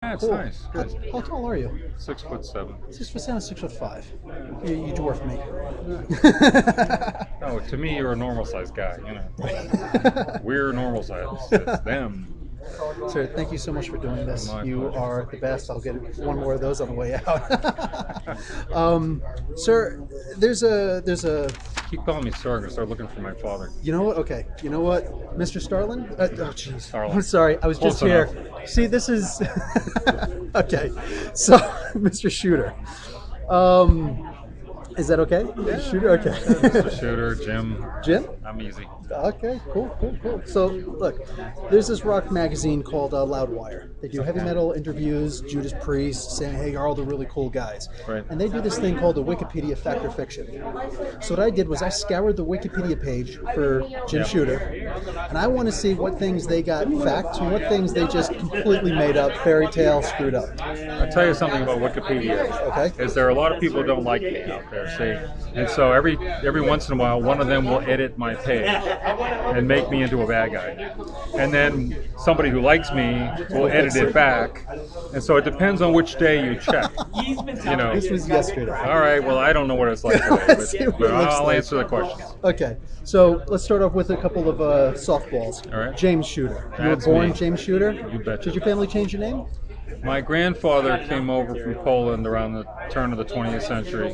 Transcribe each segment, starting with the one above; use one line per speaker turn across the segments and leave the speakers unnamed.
That's
cool.
nice. Good.
How tall are you?
6'7".
6'7", 6'5". You dwarf me.
No, to me, you're a normal sized guy. You know, we're normal size. It's them.
Sir, thank you so much for doing this.
My
You
pleasure.
are the best. I'll get one more of those on the way out. Sir, there's a.
Keep calling me sir. I'm gonna start looking for my father.
You know what? Okay. You know what, Mr. Starlin? Oh, jeez.
Starlin.
I'm sorry. I was just
Close
here.
enough.
See, this is okay. So, Mr. Shooter. Is that okay?
Yeah,
Shooter. Okay.
Mr. Shooter, Jim.
Jim.
I'm easy.
Okay, cool. So, look, there's this rock magazine called Loudwire. They do heavy metal interviews, Judas Priest, saying, hey, you're all the really cool guys.
Right.
And they do this thing called the Wikipedia Fact or Fiction. So what I did was I scoured the Wikipedia page for Jim Shooter, and I want to see what things they got fact and what things they just completely made up, fairy tale, screwed up.
I'll tell you something about Wikipedia.
Okay.
Is there are a lot of people who don't like me out there, see? And so every once in a while, one of them will edit my page and make me into a bad guy. And then somebody who likes me will edit it back. And so it depends on which day you check. You know.
This was yesterday.
All right, well, I don't know what it's like
Let's see
today,
what
but
it looks
I'll
like.
answer the questions.
Okay, so let's start off with a couple of softballs.
All right.
James Shooter. You were
That's
born
me.
James Shooter?
You betcha.
Did your family change your name?
My grandfather came over from Poland around the turn of the 20th century,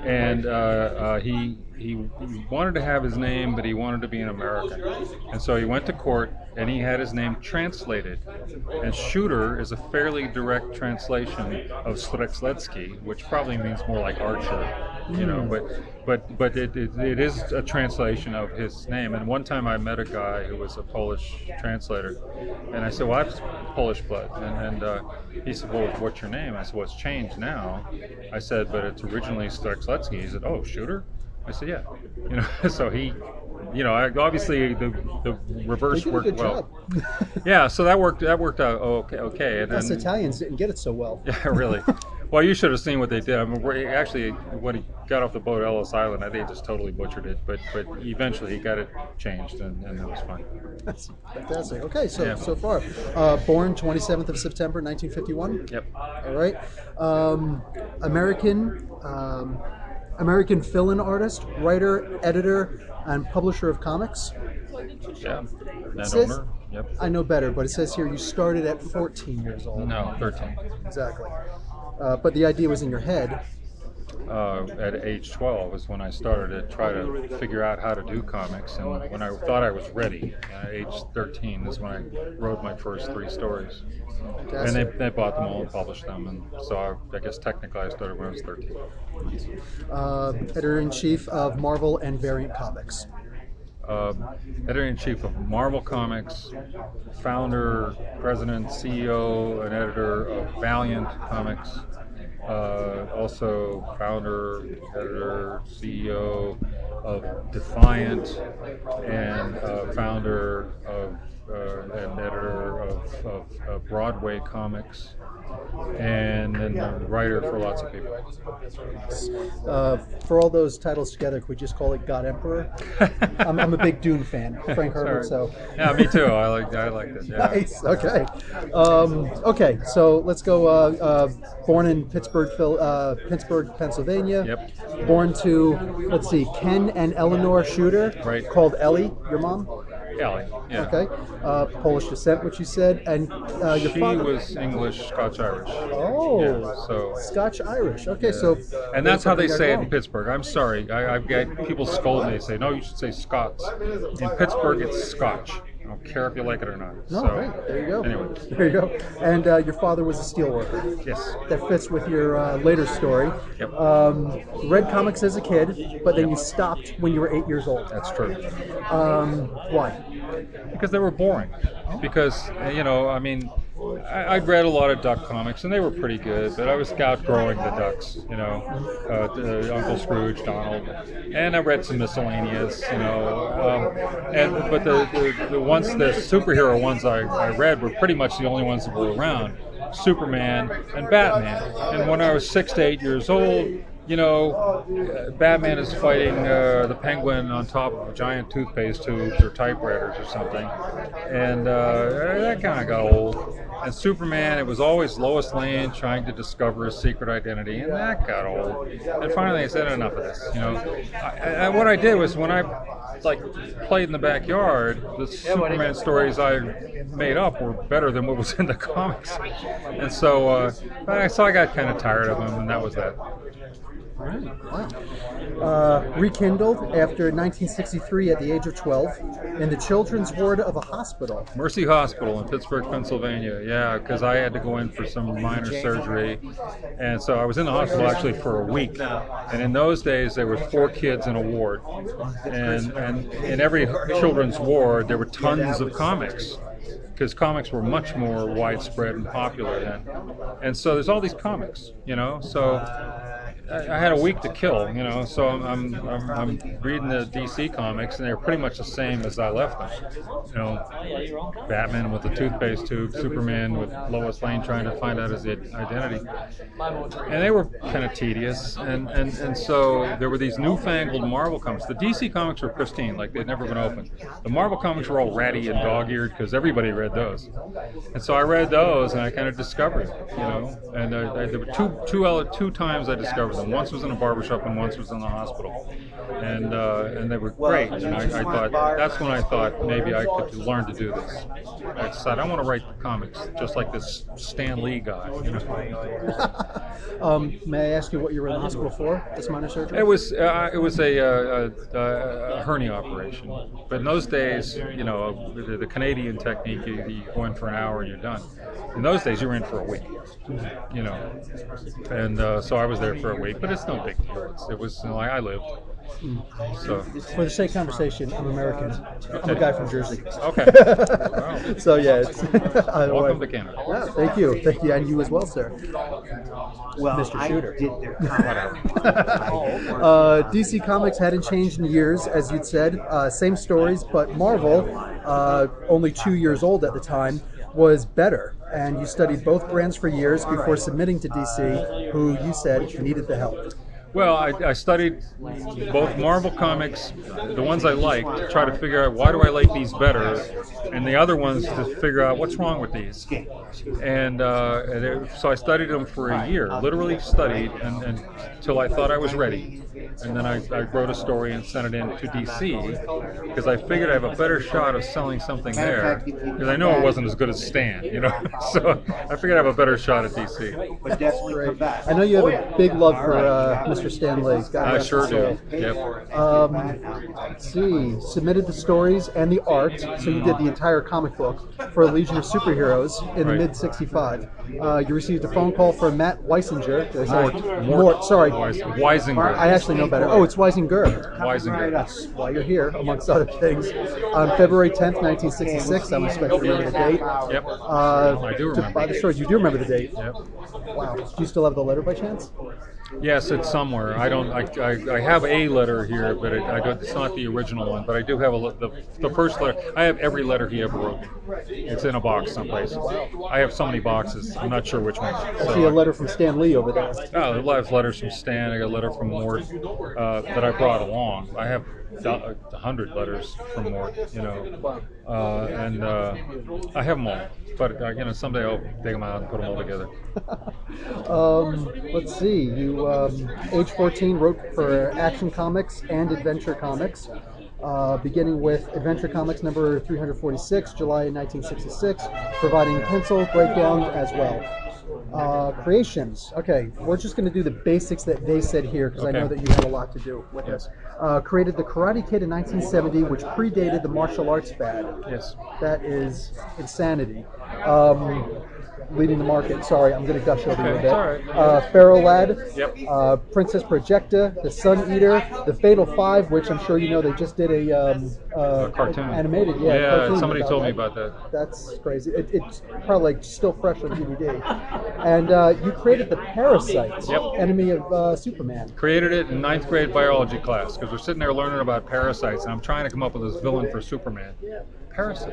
and he wanted to have his name, but he wanted to be an American. And so he went to court, and he had his name translated. And Shooter is a fairly direct translation of Strzelecki, which probably means more like archer, you know. But it is a translation of his name. And one time I met a guy who was a Polish translator, and I said, well, I have Polish blood. And he said, well, what's your name? I said, well, it's changed now. I said, but it's originally Strzelecki. He said, oh, Shooter? I said, yeah. You know, so he, you know, obviously the reverse
They did a
worked
good
well.
job.
Yeah, so that worked out okay. And
Us
then,
Italians didn't get it so well.
yeah, really. Well, you should have seen what they did. I mean, actually, when he got off the boat at Ellis Island, I think he just totally butchered it. But eventually he got it changed, and it was fine.
That's fantastic. Okay, so
Yeah.
so far, born 27th of September, 1951.
Yep.
All right. American fill-in artist, writer, editor, and publisher of comics.
Yeah. And
says-
owner. Yep.
I know better, but it says here you started at 14 years old.
No, 13.
Exactly. But the idea was in your head.
At age 12 is when I started to try to figure out how to do comics, and when I thought I was ready, at age 13 is when I wrote my first 3 stories, and they bought them all and published them, and so I guess technically I started when I was 13.
Editor-in-chief of Marvel and Variant Comics.
Editor-in-chief of Marvel Comics, founder, president, CEO, and editor of Valiant Comics. Also founder, editor, CEO of Defiant, and founder of and editor of Broadway Comics, and then a writer for lots of people.
For all those titles together, could we just call it God Emperor? I'm a big Dune fan, Frank Herbert. So
yeah, me too. I like that. Yeah.
nice. Okay. Okay. So let's go. Born in Pittsburgh, Pennsylvania.
Yep.
Born to, let's see, Ken and Eleanor Shooter.
Right.
Called Ellie. Your mom.
Ellie. Yeah.
Okay. Polish descent, which you said, and your
She
father
was English, Scotch-Irish.
Oh,
Yeah, so.
Scotch-Irish. Okay, so
And that's how they
something
say it
wrong.
in Pittsburgh. I'm sorry. I've got people scold me. They say, no, you should say Scots. In Pittsburgh, it's Scotch. I don't care if you like it or not.
No,
So,
right. There you go.
Anyway.
There you go. And your father was a steelworker.
Yes.
That fits with your later story.
Yep.
Read comics as a kid, but then you stopped when you were 8 years old.
That's true.
Why?
Because they were boring. Because, you know, I mean, I'd read a lot of duck comics, and they were pretty good, but I was outgrowing the ducks, you know, Uncle Scrooge, Donald, and I read some miscellaneous, you know, but the ones, the superhero ones I read were pretty much the only ones that were around, Superman and Batman. And when I was 6 to 8 years old, you know, Batman is fighting the Penguin on top of giant toothpaste tubes or typewriters or something, and that kind of got old. And Superman, it was always Lois Lane trying to discover his secret identity, and that got old. And finally, I said, enough of this. What I did was when I played in the backyard, the Superman stories I made up were better than what was in the comics, and so I got kind of tired of them, and that was that.
Wow. Rekindled after 1963 at the age of 12 in the children's ward of a hospital.
Mercy Hospital in Pittsburgh, Pennsylvania. Yeah, because I had to go in for some minor surgery, and so I was in the hospital actually for a week. And in those days, there were 4 kids in a ward, and in every children's ward there were tons of comics, because comics were much more widespread and popular then. And so there's all these comics, so I had a week to kill, so I'm reading the DC comics, and they're pretty much the same as I left them. Batman with the toothpaste tube, Superman with Lois Lane trying to find out his identity, and they were kind of tedious. And so there were these newfangled Marvel comics. The DC comics were pristine, like they'd never been opened. The Marvel comics were all ratty and dog-eared because everybody read those, and so I read those, and I kind of discovered it, And there were two times I discovered them. Once was in a barbershop, and once was in the hospital, and they were great. And I thought, that's when I thought maybe I could learn to do this. I decided I want to write comics just like this Stan Lee guy.
May I ask you what you were in the hospital for? This minor surgery?
It was a hernia operation, but in those days, the Canadian technique, you go in for an hour and you're done. In those days, you were in for a week, and so I was there for a week, but it's no big deal. It was like I lived. So
for the sake of conversation, I'm American. I'm a guy from Jersey.
Okay. Wow.
So yeah, it's
welcome to Canada.
Yeah, thank you, and you as well, sir.
Well,
Mr. Shooter.
Whatever.
DC Comics hadn't changed in years, as you'd said. Same stories, but Marvel, only 2 years old at the time, was better. And you studied both brands for years before submitting to DC, who you said needed the help.
Well, I studied both Marvel comics, the ones I liked, to try to figure out why do I like these better, and the other ones to figure out what's wrong with these. And so I studied them for a year, literally studied until I thought I was ready. And then I wrote a story and sent it in to DC because I figured I have a better shot of selling something there, because I know it wasn't as good as Stan, So I figured I have a better shot at DC.
But that's great.
I know you have a big love for Mr. Stan Lee.
I sure do. Yep.
Let's see. Submitted the stories and the art, so you did the entire comic book for a Legion of Superheroes in the mid-'65. You received a phone call from Matt Weisinger. Mort. Sorry.
Weisinger.
I actually know better. Oh, it's Weisinger.
Weisinger.
That's why you're here, amongst other things. On February 10th, 1966, I'm expecting to remember the date.
Yep. I do remember.
To buy the stories. You do remember the date.
Yep.
Wow. Do you still have the letter by chance?
Yes, it's somewhere. I don't. I have a letter here, but it's not the original one. But I do have the first letter. I have every letter he ever wrote. It's in a box someplace. I have so many boxes. I'm not sure which one.
I see a letter from Stan Lee over there.
Oh, I have letters from Stan. I got a letter from Mort that I brought along. I have 100 letters from Mort, and I have them all. But someday I'll dig them out and put them all together.
Let's see. You, age 14, wrote for Action Comics and Adventure Comics, beginning with Adventure Comics number 346, July 1966, providing pencil breakdown as well. Creations. Okay, we're just going to do the basics that they said here because I know that you had a lot to do with this. Created the Karate Kid in 1970, which predated the martial arts fad.
Yes.
That is insanity. Leading the market. Sorry, I'm going to gush over you a bit.
All right.
Pharaoh Lad,
Yep.
Princess Projecta, The Sun Eater, The Fatal Five, which I'm sure you know they just did a
cartoon.
Animated.
Yeah,
cartoon
somebody told me
that.
about that.
That's crazy. It's probably still fresh on DVD. And you created the Parasites, enemy of Superman.
Created it in 9th grade biology class because we're sitting there learning about parasites, and I'm trying to come up with this villain for Superman. comparison.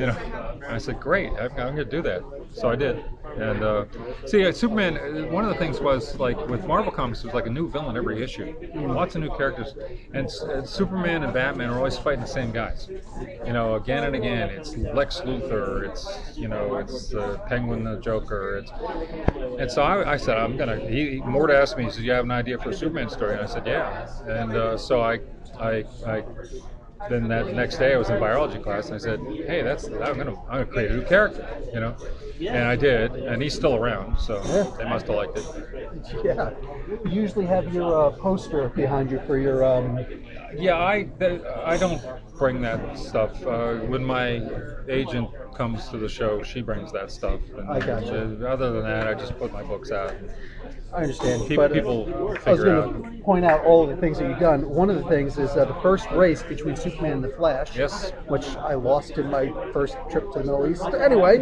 You know, and I said, great, I'm going to do that. So I did. And see, Superman, one of the things was, like, with Marvel Comics, there's like a new villain every issue. Lots of new characters. And Superman and Batman are always fighting the same guys. You know, again and again. It's Lex Luthor, it's Penguin the Joker. And so I said, Mort asked me, he said, you have an idea for a Superman story? And I said, yeah. And so I then that next day I was in biology class and I said, hey, I'm gonna create a new character, you know. And I did, and he's still around, so they must have liked it.
Yeah. You usually have your poster behind you for your
Yeah, I don't bring that stuff. When my agent comes to the show, she brings that stuff. And
I gotcha.
Other than that, I just put my books out.
I understand.
People
I was
figure out.
going to point out all of the things that you've done. One of the things is the first race between Superman and the Flash.
Yes.
Which I lost in my first trip to the Middle East. Anyway,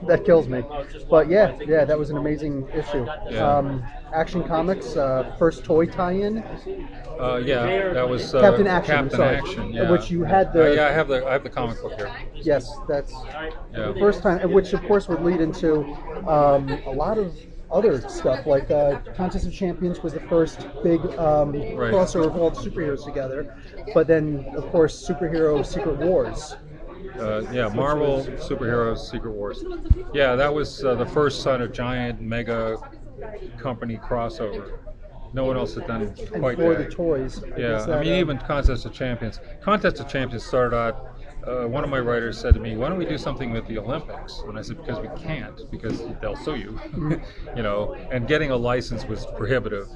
that kills me. But yeah, that was an amazing issue.
Yeah.
Action Comics, first toy tie-in.
Yeah, that was
Captain Action.
Captain Action, yeah.
Which you had the.
Yeah, I have the comic book here.
Yes, that's
Yeah.
the first time, which of course would lead into a lot of other stuff, like Contest of Champions was the first big crossover of all the superheroes together, but then of course Superhero Secret Wars.
Marvel Superheroes Secret Wars. Yeah, that was the first sort of giant mega company crossover. No one else had done quite
for
that.
the toys.
Even Contest of Champions. Contest of Champions started out. One of my writers said to me, "Why don't we do something with the Olympics?" And I said, "Because we can't, because they'll sue you, you know." And getting a license was prohibitive.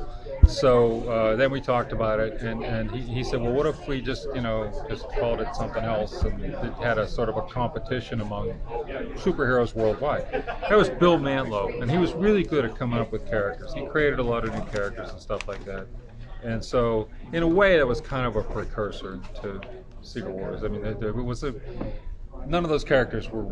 So then we talked about it, and he said, "Well, what if we just called it something else, and it had a sort of a competition among superheroes worldwide?" That was Bill Mantlo, and he was really good at coming up with characters. He created a lot of new characters and stuff like that. And so, in a way, that was kind of a precursor to Secret Wars. I mean, none of those characters were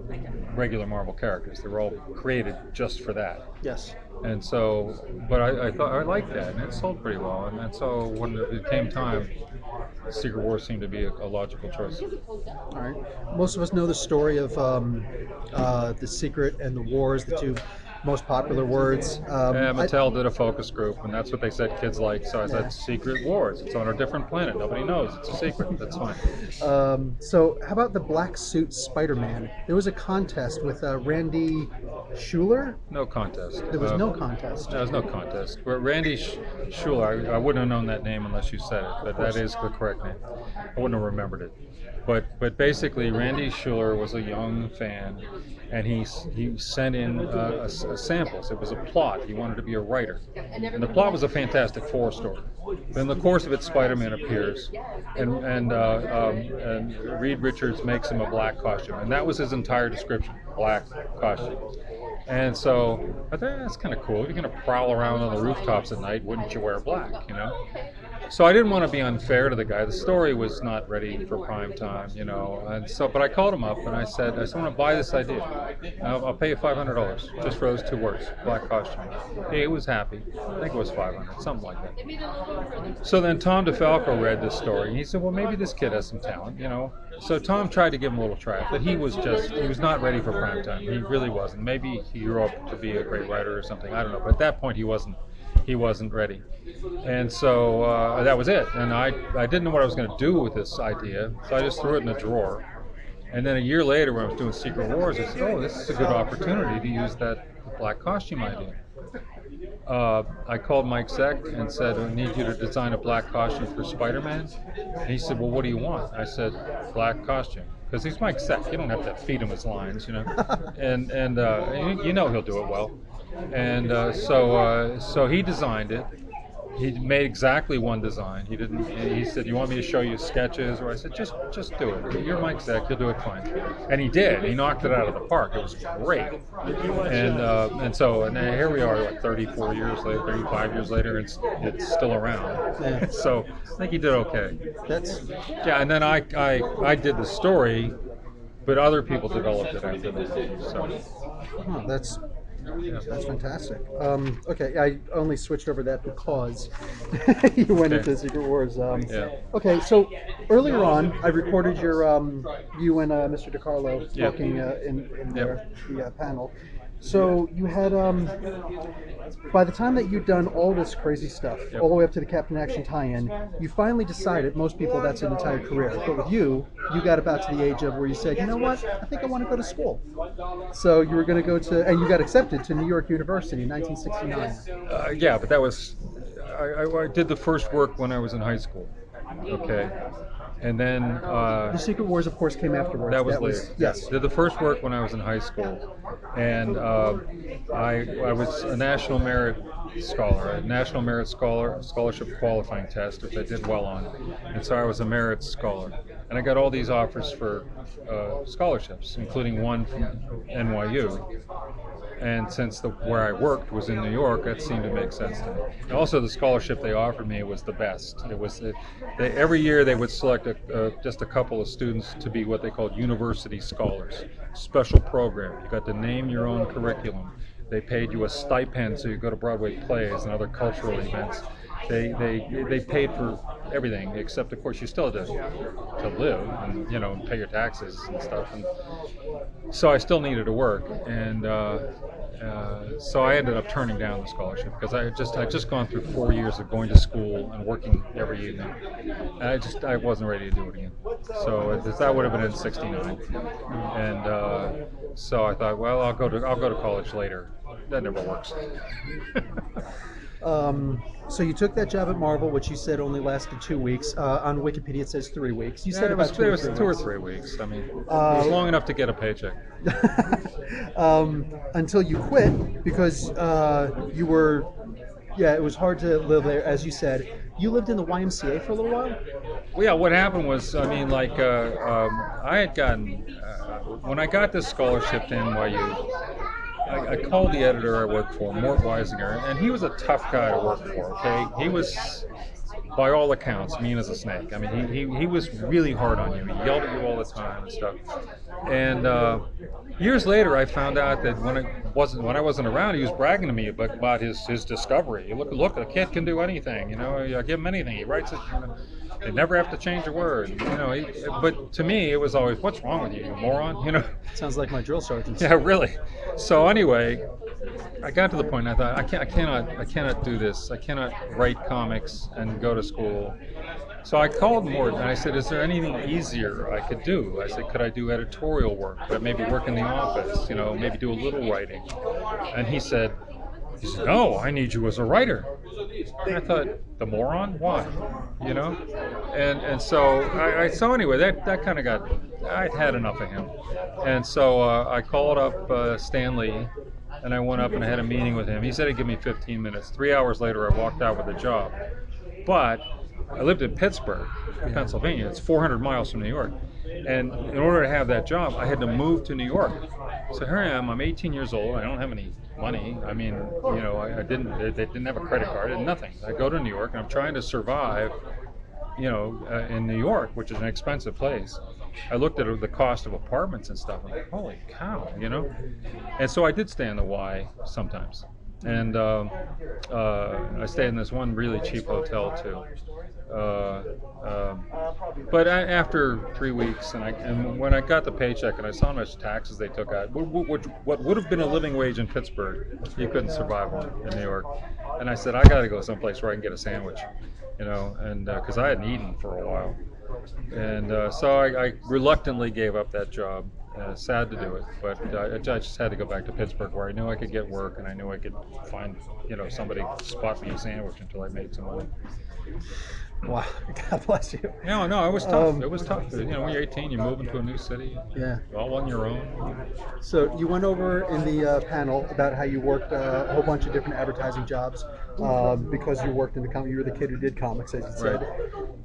regular Marvel characters. They were all created just for that.
Yes.
And so, but I thought I liked that, and it sold pretty well. And so, when it came time, Secret Wars seemed to be a logical choice.
All right. Most of us know the story of the Secret and the Wars, the two most popular words.
Mattel did a focus group, and that's what they said kids like. So I said, Secret Wars. It's on a different planet. Nobody knows. It's a secret. That's fine.
So how about the black suit Spider-Man? There was a contest with Randy Schuler.
No contest.
There was no contest.
There was no contest. But Randy Schuler, I wouldn't have known that name unless you said it, but that is the correct name. I wouldn't have remembered it. But basically, Randy Schuler was a young fan, and he sent in samples. It was a plot. He wanted to be a writer, and the plot was a Fantastic Four story. But in the course of it, Spider-Man appears, and Reed Richards makes him a black costume, and that was his entire description: black costume. And so I thought, that's kind of cool. If you're going to prowl around on the rooftops at night, wouldn't you wear black, you know? So I didn't want to be unfair to the guy. The story was not ready for prime time, you know. And so, but I called him up and I said, I want to buy this idea. I'll pay you $500 just for those two words, black costume. He was happy. I think it was $500, something like that. So then Tom DeFalco read this story and he said, well, maybe this kid has some talent, you know. So Tom tried to give him a little try, but he was not ready for prime time. He really wasn't. Maybe he grew up to be a great writer or something. I don't know. But at that point, he wasn't ready. And so that was it. And I didn't know what I was going to do with this idea, so I just threw it in a drawer. And then a year later, when I was doing Secret Wars, I said, oh, this is a good opportunity to use that black costume idea. I called Mike Zeck and said, I need you to design a black costume for Spider-Man. And he said, well, what do you want? I said, black costume. Because he's Mike Zeck. You don't have to feed him his lines, you know. And you know he'll do it well. And so he designed it. He made exactly one design. He said, "You want me to show you sketches?" Or I said, "Just do it. You're Mike Zeck. You'll do it fine." And he did. He knocked it out of the park. It was great. And so here we are, like 34 years later, 35 years later, and it's still around.
Yeah.
So I think he did okay.
Yeah.
And then I did the story, but other people developed it after that. So
that's That's fantastic. Okay, I only switched over that because you went into Secret Wars. Okay, so earlier on, I recorded your you and Mr. DiCarlo talking in the panel. So you had by the time that you'd done all this crazy stuff, all the way up to the Captain Action tie-in, you finally decided. Most people, that's an entire career, but with you, you got about to the age of where you said, you know what, I think I want to go to school. So you were going to go to, and you got accepted to New York University in 1969.
Yeah, but that was, I did the first work when I was in high school. Okay. And then
The Secret Wars, of course, came afterwards.
That was later.
Yes.
Did the first work when I was in high school, and I was a National Merit Scholar, a National Merit Scholarship qualifying test, which I did well on, and so I was a Merit Scholar, and I got all these offers for scholarships, including one from NYU. And since where I worked was in New York, that seemed to make sense to me. And also, the scholarship they offered me was the best. It was every year they would select just a couple of students to be what they called university scholars, special program. You got to name your own curriculum. They paid you a stipend so you go to Broadway plays and other cultural events. They paid for everything except, of course, you still had to live and and pay your taxes and stuff. And so I still needed to work, and so I ended up turning down the scholarship because I just gone through 4 years of going to school and working every evening. And I wasn't ready to do it again. So that would have been in '69, and so I thought, well, I'll go to college later. That never works.
So you took that job at Marvel, which you said only lasted 2 weeks. On Wikipedia, it says 3 weeks. You said
it was
2 or 3
2 or
weeks.
3 weeks. I mean, it was long enough to get a paycheck.
Until you quit because you were, it was hard to live there, as you said. You lived in the YMCA for a little while?
Well, yeah, what happened was, I mean, like, I had gotten, when I got this scholarship to NYU, I called the editor I worked for, Mort Weisinger, and he was a tough guy to work for, okay? He was, by all accounts, mean as a snake. I mean, he was really hard on you. He yelled at you all the time and stuff. And years later, I found out that when I wasn't around, he was bragging to me about his discovery. Look, the kid can do anything. You give him anything. He writes it. They never have to change a word. But to me, it was always, what's wrong with you, you moron?
Sounds like my drill sergeant.
Yeah, really. So anyway, I got to the point. I thought, I cannot do this. I cannot write comics and go to school. So I called Mort and I said, is there anything easier I could do? I said, could I do editorial work? Could I maybe work in the office? Maybe do a little writing? And he said, no, I need you as a writer. And I thought, the moron? Why? And so anyway, that kind of I'd had enough of him. And so I called up Stan Lee, and I went up and I had a meeting with him. He said he'd give me 15 minutes. 3 hours later, I walked out with a job. But I lived in Pittsburgh, Pennsylvania. It's 400 miles from New York. And in order to have that job, I had to move to New York. So here I am. I'm 18 years old. I don't have any money. I mean, I didn't. They didn't have a credit card and nothing. I go to New York and I'm trying to survive. In New York, which is an expensive place. I looked at the cost of apartments and stuff. I'm like, holy cow, And so I did stay in the Y sometimes. And I stayed in this one really cheap hotel too. But after 3 weeks, and when I got the paycheck and I saw how much taxes they took out, what would have been a living wage in Pittsburgh, you couldn't survive on in New York. And I said, I got to go someplace where I can get a sandwich, and because I hadn't eaten for a while. And so I reluctantly gave up that job. Sad to do it, but I just had to go back to Pittsburgh where I knew I could get work and I knew I could find, somebody spot me a sandwich until I made some money.
Wow, God bless you.
No, it was tough. It was tough. When you're 18, you move into a new city.
Yeah.
All on your own.
So you went over in the panel about how you worked a whole bunch of different advertising jobs because you worked in you were the kid who did comics, as you said.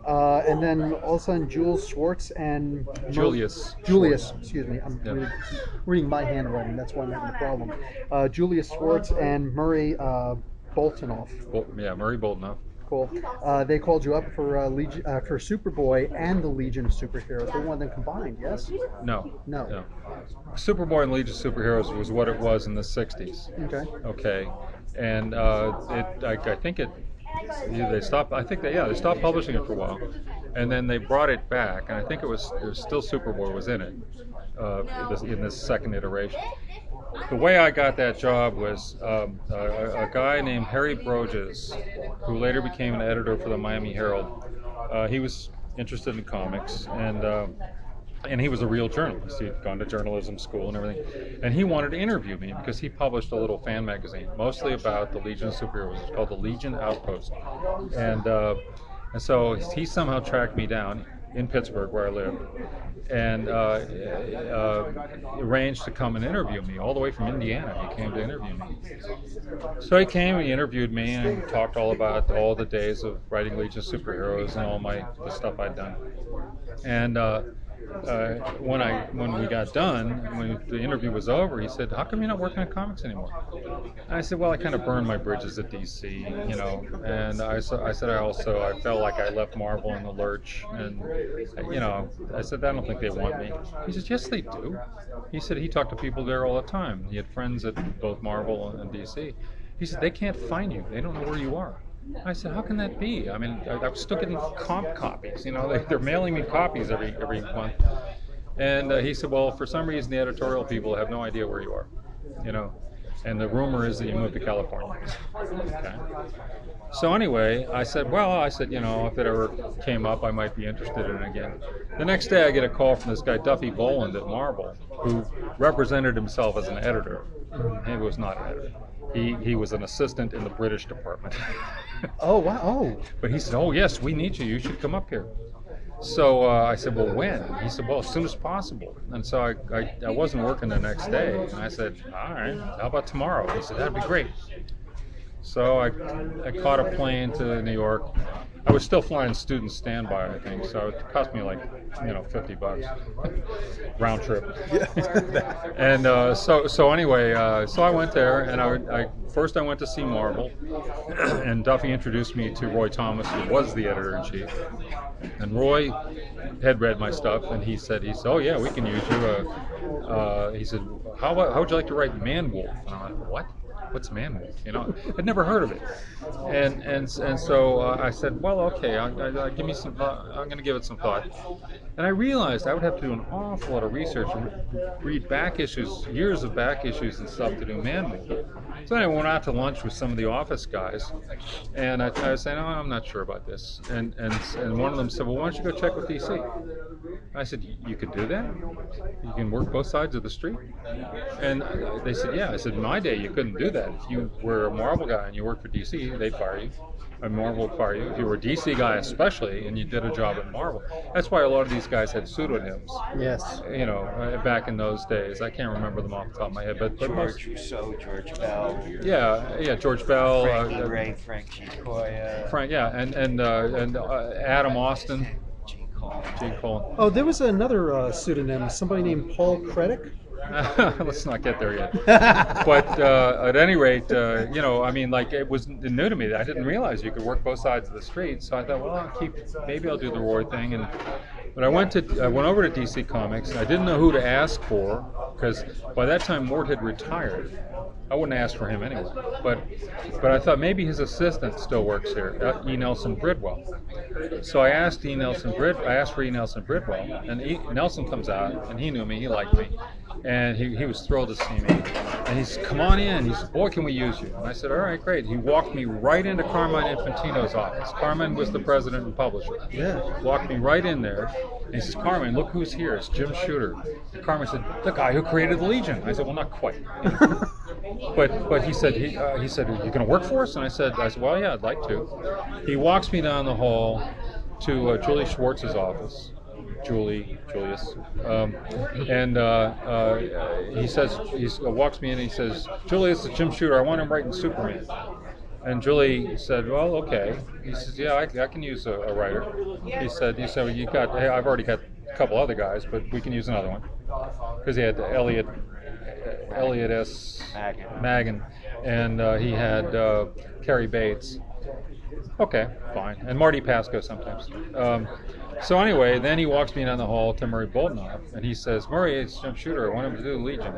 Right.
And then all of a sudden, Julius, excuse me, I'm reading my handwriting. That's why I'm having a problem. Julius Schwartz and Murray Boltinoff.
Murray Boltinoff.
Cool. They called you up for for Superboy and the Legion of Superheroes. They wanted them combined, yes?
No.
No.
Superboy and Legion of Superheroes was what it was in the 60s.
Okay.
Okay. And I think they stopped. I think they stopped publishing it for a while, and then they brought it back. And I think it was still Superboy was in it in this second iteration. The way I got that job was a guy named Harry Broges, who later became an editor for the Miami Herald. He was interested in comics, and he was a real journalist. He'd gone to journalism school and everything. And he wanted to interview me because he published a little fan magazine, mostly about the Legion of Superheroes. It's called the Legion Outpost. And so he somehow tracked me down in Pittsburgh, where I lived, and arranged to come and interview me all the way from Indiana. He came to interview me. So he came and he interviewed me and talked all about all the days of writing Legion of Superheroes and all the stuff I'd done. And when we got done, when the interview was over, he said, "How come you're not working on comics anymore?" And I said, "Well, I kind of burned my bridges at DC, And I said I felt like I left Marvel in the lurch, and I said I don't think they want me." He said, "Yes, they do." He said he talked to people there all the time. He had friends at both Marvel and DC. He said they can't find you. They don't know where you are. I said, "How can that be? I mean, I was still getting comp copies. They're mailing me copies every month." And he said, "Well, for some reason, the editorial people have no idea where you are, And the rumor is that you moved to California." Okay. So anyway, I said, if it ever came up, I might be interested in it again. The next day, I get a call from this guy, Duffy Boland at Marvel, who represented himself as an editor. He was not an editor. He was an assistant in the British department.
Oh, wow. Oh.
But he said, "Oh, yes, we need you. You should come up here." So I said, "Well, when?" He said, "Well, as soon as possible." And so I wasn't working the next day. And I said, "All right, how about tomorrow?" He said, "That'd be great." So I caught a plane to New York. I was still flying student standby, I think, so it cost me like, $50 round trip. And so anyway, so I went there, and I first went to see Marvel, and Duffy introduced me to Roy Thomas, who was the editor-in-chief. And Roy had read my stuff, and he said, "Oh yeah, we can use you." He said, "How would you like to write Man-Wolf?" And I'm like, "What? What's Man-Wolf?" I'd never heard of it. And so I said, "Well, okay, give me some. I'm going to give it some thought." And I realized I would have to do an awful lot of research and read back issues, years of back issues and stuff to do Man-Wolf. So I went out to lunch with some of the office guys, and I was saying, "Oh, I'm not sure about this." And one of them said, "Well, why don't you go check with DC?" I said, "You could do that? You can work both sides of the street?" And they said, "Yeah." I said, "In my day, you couldn't do that. If you were a Marvel guy and you worked for DC, they'd fire you. And Marvel would fire you. If you were a DC guy especially and you did a job at Marvel." That's why a lot of these guys had pseudonyms.
Yes.
Back in those days. I can't remember them off the top of my head, but
George Rousseau, George Bell.
Yeah, George Bell.
Frankie Ray, Frank Giacoya.
Frank, yeah, and Adam Austin. Gene Colan.
Oh, there was another pseudonym, somebody named Paul Creddick.
Let's not get there yet. But at any rate, it was new to me. I didn't realize you could work both sides of the street. So I thought, well, maybe I'll do the Roy thing. But I went over to DC Comics. I didn't know who to ask for because by that time Mort had retired. I wouldn't ask for him anyway. But I thought maybe his assistant still works here, E. Nelson Bridwell. So I asked for E. Nelson Bridwell, and Nelson comes out, and he knew me, he liked me. And he was thrilled to see me. And he said, "Come on in." He said, "Boy, can we use you?" And I said, "All right, great." He walked me right into Carmine Infantino's office. Carmine was the president and publisher.
Yeah.
Walked me right in there. And he says, "Carmine, look who's here. It's Jim Shooter." And Carmine said, "The guy who created the Legion." I said, "Well, not quite." But he said, "Are you going to work for us?" And I said, "Well, yeah, I'd like to." He walks me down the hall to Julie Schwartz's office. Julius, and he walks me in and he says, "Julius, it's Jim Shooter. I want him writing Superman." And Julie said, "Well, okay." He says, "Yeah, I can use a writer." He said, well, I've already got a couple other guys, but we can use another one." Because he had Elliot S. Magan, and he had Carrie Bates. Okay, fine. And Marty Pasco sometimes. So anyway, then he walks me down the hall to Murray Boltinoff, and he says, "Murray, it's Jim Shooter. I want him to do the Legion."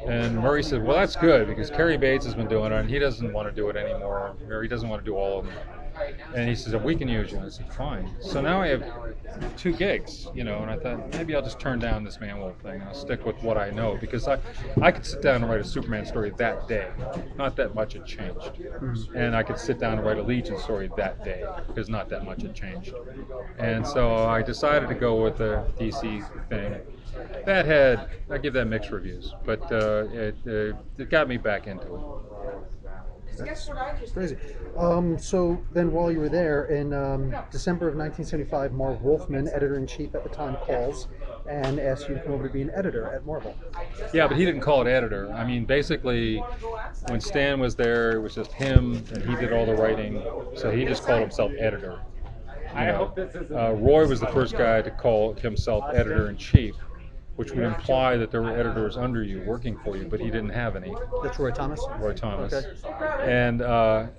And Murray said, "Well, that's good because Kerry Bates has been doing it, and he doesn't want to do it anymore, or he doesn't want to do all of them." And he says, "We can use you." And I said, "Fine." So now I have 2 gigs, and I thought maybe I'll just turn down this Man-Wolf thing and I'll stick with what I know, because I could sit down and write a Superman story that day. Not that much had changed. And I could sit down and write a Legion story that day because not that much had changed. And so I decided to go with the DC thing. I give that mixed reviews, but it got me back into it.
That's crazy. So then while you were there, in December of 1975, Marv Wolfman, editor-in-chief at the time, calls and asks you to come over to be an editor at Marvel.
Yeah, but he didn't call it editor. I mean, basically, when Stan was there, it was just him, and he did all the writing, so he just called himself editor. Roy was the first guy to call himself editor-in-chief, which would imply that there were editors under you working for you, but he didn't have any.
That's Roy Thomas?
Roy Thomas.
Okay.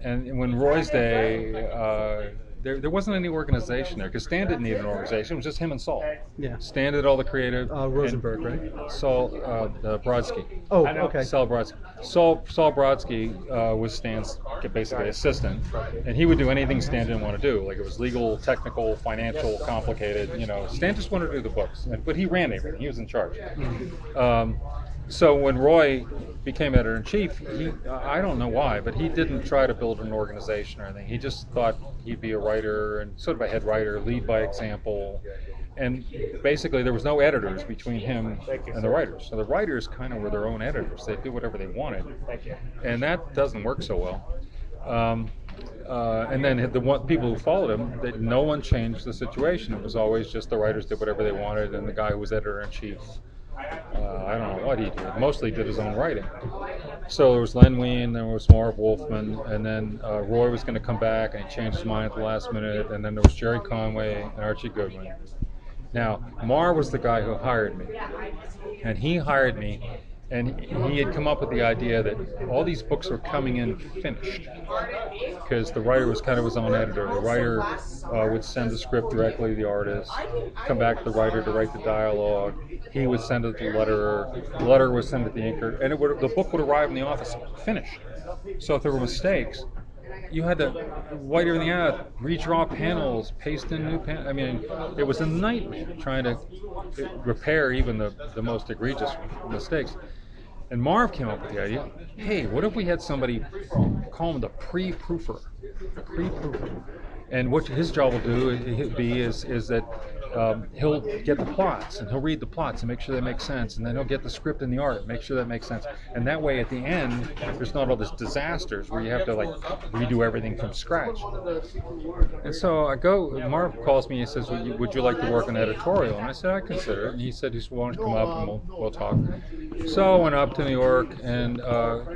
And when Roy's day, there wasn't any organization there, because Stan didn't need an organization. It was just him and Saul.
Yeah.
Stan did all the creative.
Rosenberg, right?
Saul Brodsky.
Oh, okay.
Saul Brodsky. Saul Brodsky was Stan's basically assistant, and he would do anything Stan didn't want to do. Like, it was legal, technical, financial, complicated. Stan just wanted to do the books, but he ran everything. He was in charge. So when Roy became editor-in-chief, I don't know why, but he didn't try to build an organization or anything. He just thought he'd be a writer and sort of a head writer, lead by example. And basically there was no editors between him and the writers. So the writers kind of were their own editors. They did whatever they wanted. And that doesn't work so well. And then the people who followed him, no one changed the situation. It was always just the writers did whatever they wanted, and the guy who was editor-in-chief, I don't know what he did. Mostly did his own writing. So there was Len Wein, there was Marv Wolfman, and then Roy was going to come back, and he changed his mind at the last minute. And then there was Jerry Conway and Archie Goodwin. Now, Marv was the guy who hired me, and he hired me, and he had come up with the idea that all these books were coming in finished, because the writer was kind of his own editor. The writer would send the script directly to the artist, come back to the writer to write the dialogue. He would send it to the letterer. The letterer would send it to the inker, and the book would arrive in the office finished. So if there were mistakes, you had to white everything out, redraw panels, paste in new panels. I mean, it was a nightmare trying to repair even the most egregious mistakes. And Marv came up with the idea, hey, what if we had somebody call him the pre-proofer? A pre-proofer. And what his job will do is that he'll get the plots, and he'll read the plots and make sure they make sense, and then he'll get the script and the art, make sure that makes sense. And that way, at the end, there's not all this disasters where you have to redo everything from scratch. And so Marv calls me and says, would you like to work on editorial? And I said, I'd consider it. And he said, why don't you come up and we'll talk. So I went up to New York, and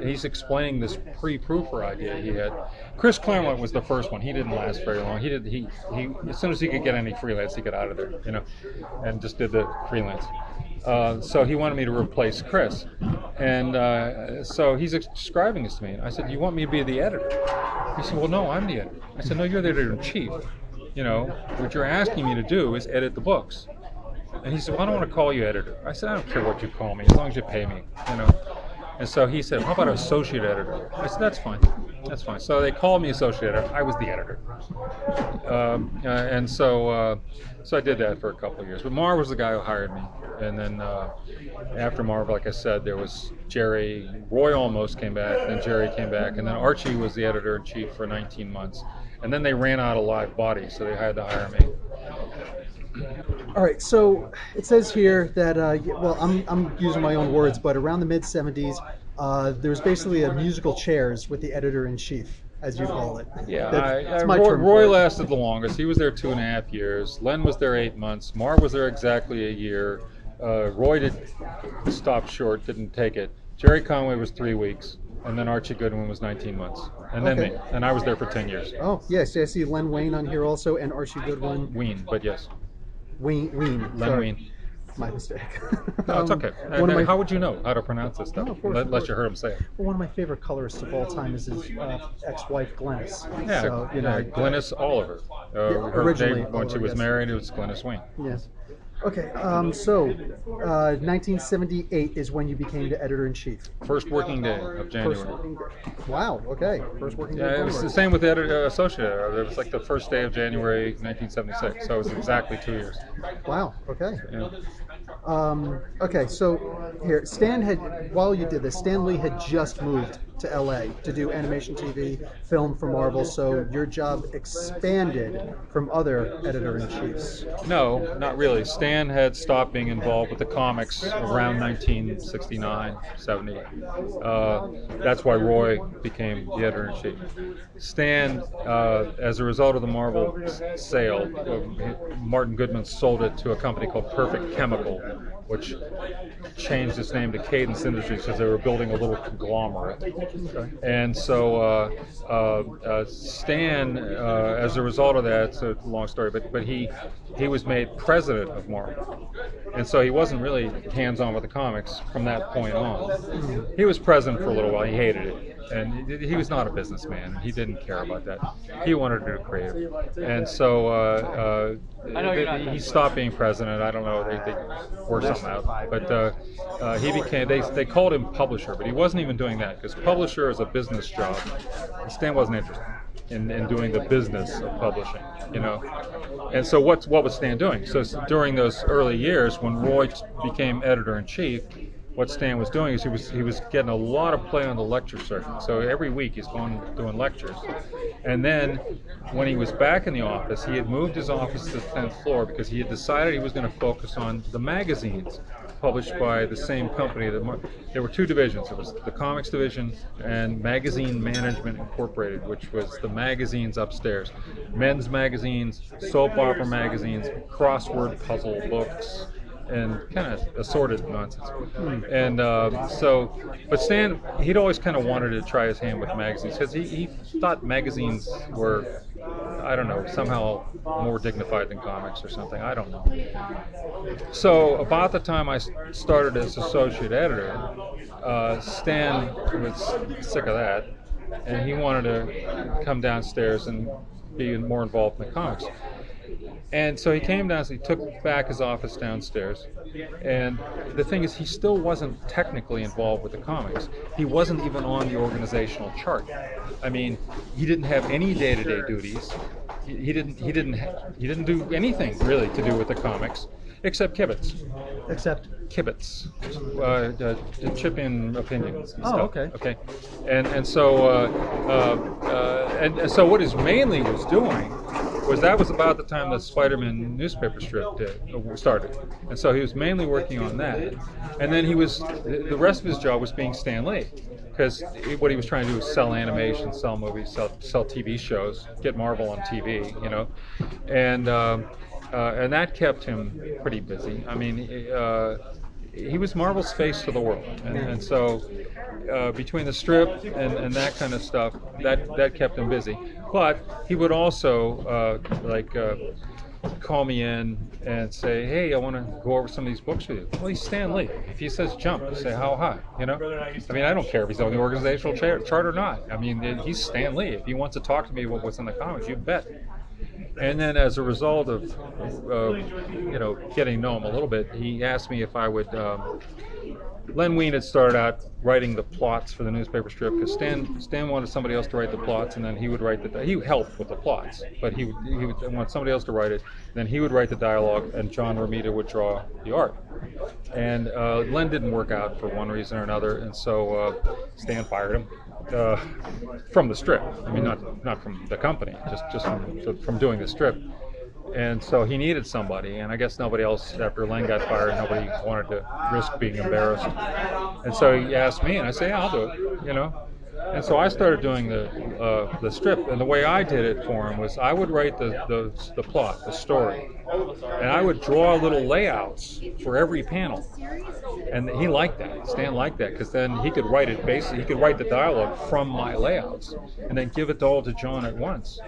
he's explaining this pre-proofer idea he had. Chris Claremont was the first one. He didn't last very long. He as soon as he could get any freelance, he got out of there, and just did the freelance. So he wanted me to replace Chris, and so he's describing this to me. I said, "You want me to be the editor?" He said, "Well, no, I'm the editor." I said, "No, you're the editor-in-chief. What you're asking me to do is edit the books." And he said, "Well, I don't want to call you editor." I said, "I don't care what you call me, as long as you pay me." And so he said, "How about associate editor?" I said, "That's fine. That's fine." So they called me associate editor. I was the editor. And so I did that for a couple of years. But Marv was the guy who hired me. And then after Marv, like I said, there was Jerry. Roy almost came back, then Jerry came back, and then Archie was the editor-in-chief for 19 months. And then they ran out of live bodies, so they had to hire me.
All right, so it says here that, I'm using my own words, but around the mid-'70s, there was basically a musical chairs with the editor-in-chief, as you call it.
Yeah,
my term for
Roy
it.
lasted the longest. He was there 2.5 years. Len was there 8 months. Marv was there exactly a year. Roy did stop short, didn't take it. Jerry Conway was 3 weeks, and then Archie Goodwin was 19 months. And then me, and I was there for 10 years.
Oh, yes, I see Len Wein on here also, and Archie Goodwin.
Wein, but yes.
Wein.
Len Wein.
My mistake.
No, it's okay.
One of my,
How would you know how to pronounce this stuff?
No, of course,
Unless you heard him say it.
one of my favorite colorists of all time is his ex-wife Glennis.
Yeah,
So,
Glynis Oliver.
Originally,
when she was
yes.
married, it was Glynis Wing.
Yes. Okay, so 1978 is when you became the editor-in-chief.
First working day of January.
First working day. Wow, okay. First working day of
Yeah, it was
January.
the same with the associate editor. It was like the first day of January 1976, so it was exactly 2 years.
Wow, okay.
Yeah.
Okay, so here, while you did this, Stan Lee had just moved to LA to do animation TV, film for Marvel, so your job expanded from other editor-in-chiefs.
No, not really. Stan had stopped being involved with the comics around 1969, 70. That's why Roy became the editor-in-chief. Stan, as a result of the Marvel sale, Martin Goodman sold it to a company called Perfect Chemical, which changed its name to Cadence Industries because they were building a little conglomerate. And so Stan, as a result of that, it's a long story, but he was made president of Marvel. And so he wasn't really hands-on with the comics from that point on. He was president for a little while. He hated it. And he was not a businessman. He didn't care about that. He wanted to do creative. And so he stopped being president. I don't know. They worked something out. But he became, they called him publisher, but he wasn't even doing that because publisher is a business job. Stan wasn't interested in doing the business of publishing, And so what was Stan doing? So during those early years when Roy became editor-in-chief, what Stan was doing is he was getting a lot of play on the lecture circuit. So every week he's going doing lectures. And then when he was back in the office, he had moved his office to the 10th floor because he had decided he was going to focus on the magazines published by the same company. There were two divisions. There was the comics division and Magazine Management Incorporated, which was the magazines upstairs. Men's magazines, soap opera magazines, crossword puzzle books, and kind of assorted nonsense. And but Stan, he'd always kind of wanted to try his hand with magazines because he thought magazines were, I don't know, somehow more dignified than comics or something. I don't know. So about the time I started as associate editor, Stan was sick of that, and he wanted to come downstairs and be more involved in the comics. And so he came down, so he took back his office downstairs. And the thing is, he still wasn't technically involved with the comics. He wasn't even on the organizational chart. I mean, he didn't have any day-to-day duties. He didn't do anything really to do with the comics, except kibitz.
Except
Kibitz, to chip in opinions. And
Oh,
stuff.
okay.
Okay, and so what he mainly was doing was that was about the time the Spider-Man newspaper strip started, and so he was mainly working on that. And then the rest of his job was being Stan Lee, because what he was trying to do was sell animation, sell movies, sell TV shows, get Marvel on TV, and that kept him pretty busy. I mean, he was Marvel's face to the world, and so between the strip and that kind of stuff, that kept him busy. But he would also call me in and say, "Hey, I want to go over some of these books with you." Well, he's Stan Lee. If he says jump, you say how high. I mean, I don't care if he's on the organizational chart or not. I mean, he's Stan Lee. If he wants to talk to me about what's in the comics, you bet. And then as a result of getting to know him a little bit, he asked me if I would. Len Wein had started out writing the plots for the newspaper strip because Stan wanted somebody else to write the plots, and then he would write he helped with the plots, but he would want somebody else to write it. Then he would write the dialogue, and John Romita would draw the art. And Len didn't work out for one reason or another, and so Stan fired him. From the strip. I mean, not from the company, just from doing the strip. And so he needed somebody, and I guess nobody else, after Len got fired, nobody wanted to risk being embarrassed. And so he asked me, and I said, "Yeah, I'll do it," And so I started doing the strip, and the way I did it for him was I would write the plot, the story, and I would draw little layouts for every panel. And he liked that. Stan liked that because then he could write it basically. He could write the dialogue from my layouts and then give it all to John at once.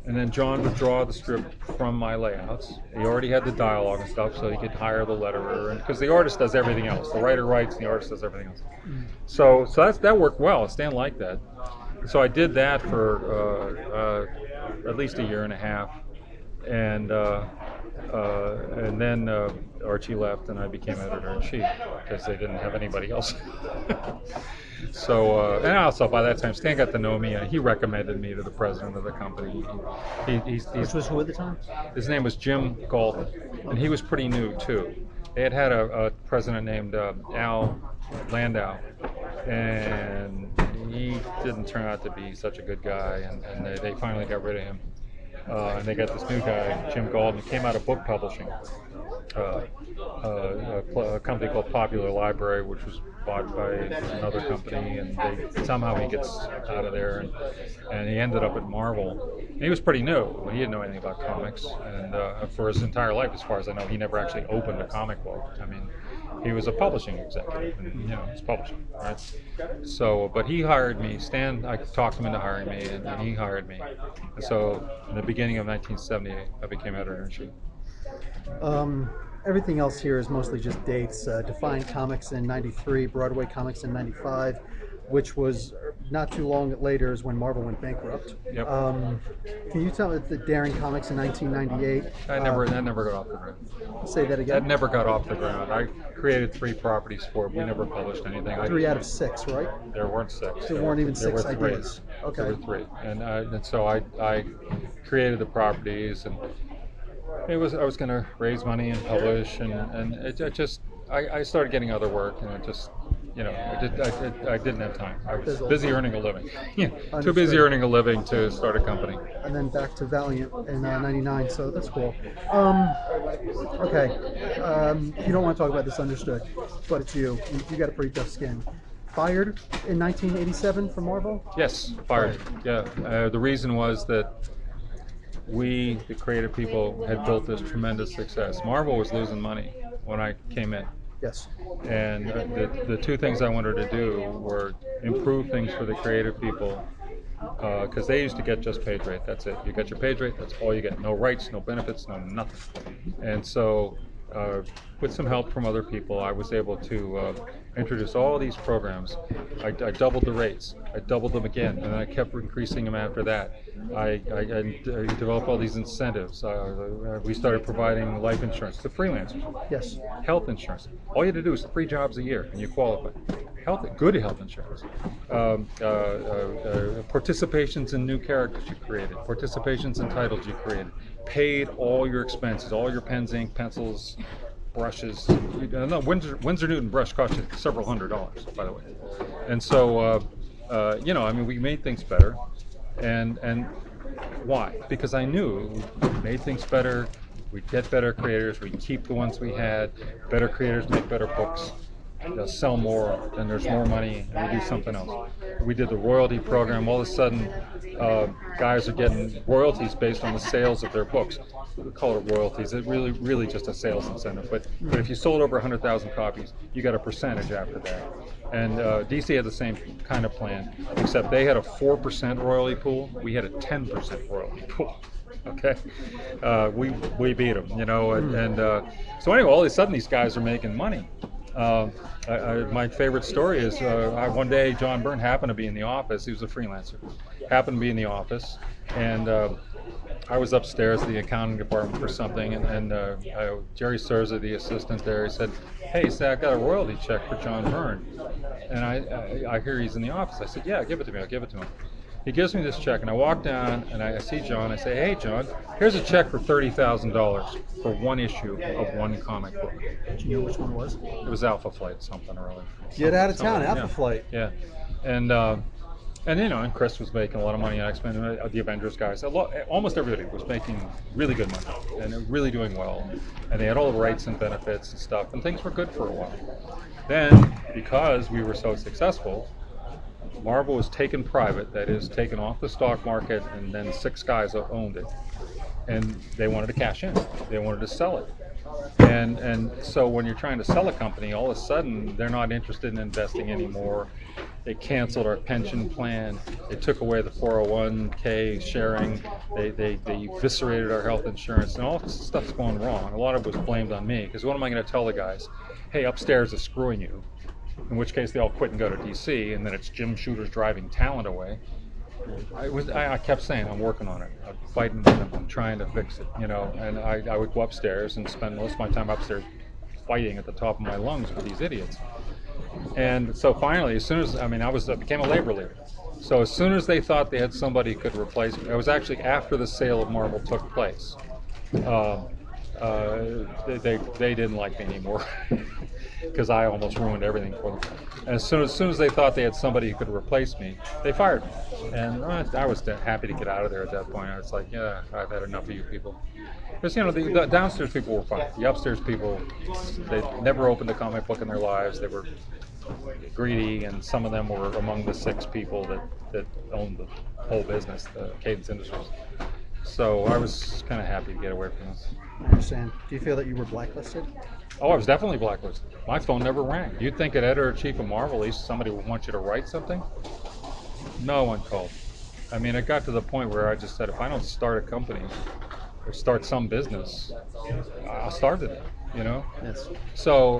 And then John would draw the script from my layouts. He already had the dialogue and stuff, so he could hire the letterer. And because the artist does everything else, the writer writes, and the artist does everything else. So that worked well. Stan liked that. So I did that for at least a year and a half, and then Archie left, and I became editor-in-chief because they didn't have anybody else. So, and also by that time, Stan got to know me, and he recommended me to the president of the company.
Which was who at the time?
His name was Jim Galton, and he was pretty new too. They had a president named Al Landau, and he didn't turn out to be such a good guy, and they finally got rid of him. And they got this new guy, Jim Galton, who came out of book publishing, a company called Popular Library, which was bought by another company, and somehow he gets out of there, and he ended up at Marvel. And he was pretty new. He didn't know anything about comics, and for his entire life, as far as I know, he never actually opened a comic book. I mean, he was a publishing executive, and he's publishing, right? So, but he hired me. Stan, I talked him into hiring me, and he hired me. And so, in the beginning of 1978, I became editor-in-chief.
Everything else here is mostly just dates. Defiant Comics in '93, Broadway Comics in '95, which was not too long later is when Marvel went bankrupt.
Yep.
Can you tell me the Daring Comics in 1998?
That never got off the ground.
Say that again.
That never got off the ground. I created 3 properties for it. We never published anything.
3 out of 6, right?
There weren't 6.
There weren't even 6
there were 3.
ideas. Okay.
There were 3, and so I created the properties, and I was going to raise money and publish, and I started getting other work, and it just. I didn't have time. I was busy earning a living. Too busy earning a living to start a company.
And then back to Valiant in '99, so that's cool. Okay, you don't want to talk about this, understood, but it's you. You got a pretty tough skin. Fired in 1987 from Marvel?
Yes, fired. Yeah. The reason was that we, the creative people, had built this tremendous success. Marvel was losing money when I came in.
Yes.
And the 2 things I wanted to do were improve things for the creative people, because they used to get just page rate. That's it. You got your page rate. That's all you get. No rights, no benefits, no nothing. And so, with some help from other people, I was able to introduce all these programs. I doubled the rates. I doubled them again, and I kept increasing them after that. I developed all these incentives. We started providing life insurance to freelancers.
Yes.
Health insurance. All you had to do is 3 jobs a year, and you qualify. Good health insurance. Participations in new characters you created. Participations in titles you created. Paid all your expenses, all your pens, ink, pencils, brushes. Winsor Newton brush cost you several $100s, by the way. And so, we made things better. And why? Because I knew we made things better. We'd get better creators. We'd keep the ones we had. Better creators make better books. They'll sell more, then there's more money, and we do something else. We did the royalty program. All of a sudden, guys are getting royalties based on the sales of their books. We call it royalties. It's really just a sales incentive. But if you sold over 100,000 copies, you got a percentage after that. And DC had the same kind of plan, except they had a 4% royalty pool. We had a 10% royalty pool. Okay, we beat them, and so anyway, all of a sudden these guys are making money. My favorite story is one day John Byrne happened to be in the office. He was a freelancer. Happened to be in the office, and I was upstairs at the accounting department for something, and Jerry Serza, the assistant there, he said, "Hey, I got a royalty check for John Byrne," and I hear he's in the office. I said, "Yeah, give it to me. I'll give it to him." He gives me this check, and I walk down, and I see John. I say, "Hey, John, here's a check for $30,000 for 1 issue of 1 comic book."
Do you know which one it was?
It was Alpha Flight, something or other.
Get out of town, Alpha Flight.
Yeah, and Chris was making a lot of money on X-Men, the Avengers guys. Almost everybody was making really good money and really doing well, and they had all the rights and benefits and stuff, and things were good for a while. Then, because we were so successful, Marvel was taken private, that is, taken off the stock market, and then 6 guys owned it. And they wanted to cash in. They wanted to sell it. And so when you're trying to sell a company, all of a sudden they're not interested in investing anymore. They canceled our pension plan. They took away the 401k sharing. They eviscerated our health insurance, and all this stuff's going wrong. A lot of it was blamed on me, because what am I going to tell the guys? Hey, upstairs is screwing you. In which case they all quit and go to DC, and then it's Jim Shooter's driving talent away. I kept saying I'm working on it. I'm fighting with them. I'm trying to fix it, you know. And I would go upstairs and spend most of my time upstairs fighting at the top of my lungs with these idiots. And so finally, as soon as I became a labor leader. So as soon as they thought they had somebody who could replace me, it was actually after the sale of Marvel took place. They didn't like me anymore because I almost ruined everything for them. And as soon as they thought they had somebody who could replace me, they fired me. And I was happy to get out of there at that point. I was like, yeah, I've had enough of you people. Because, you know, the downstairs people were fine. The upstairs people, they never opened a comic book in their lives. They were greedy, and some of them were among the 6 people that owned the whole business, the Cadence Industries. So I was kind of happy to get away from this.
I understand. Do you feel that you were blacklisted?
Oh, I was definitely blacklisted. My phone never rang. You'd think an editor-in-chief of Marvel, at least somebody would want you to write something. No one called. I mean, it got to the point where I just said, if I don't start a company or start some business, I'll starve to death, you know?
Yes.
So